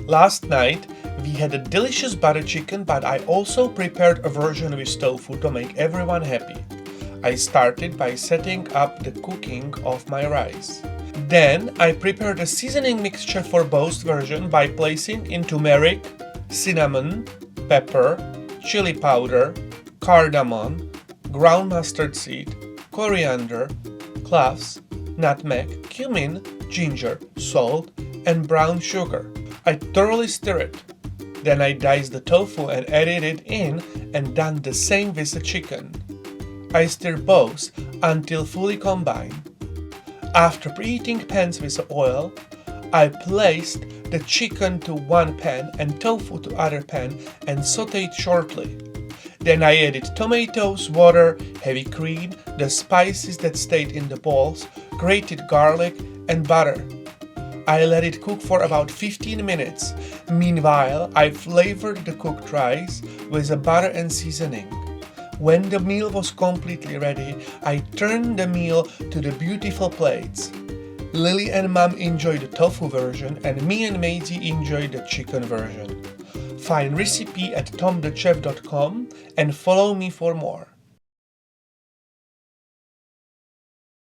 Last night, we had a delicious butter chicken, but I also prepared a version with tofu to make everyone happy. I started by setting up the cooking of my rice. Then I prepared a seasoning mixture for both versions by placing in turmeric, cinnamon, pepper, chili powder, cardamom, ground mustard seed, coriander, cloves, nutmeg, cumin, ginger, salt, and brown sugar. I thoroughly stir it. Then I diced the tofu and added it in and done the same with the chicken. I stir both until fully combined. After preheating pans with oil, I placed the chicken to one pan and tofu to other pan and sauteed shortly. Then I added tomatoes, water, heavy cream, the spices that stayed in the bowls, grated garlic, and butter. I let it cook for about 15 minutes. Meanwhile, I flavored the cooked rice with the butter and seasoning. When the meal was completely ready, I turned the meal to the beautiful plates. Lily and Mom enjoyed the tofu version and me and Maisie enjoyed the chicken version. Find recipe at tomthechef.com and follow me for more.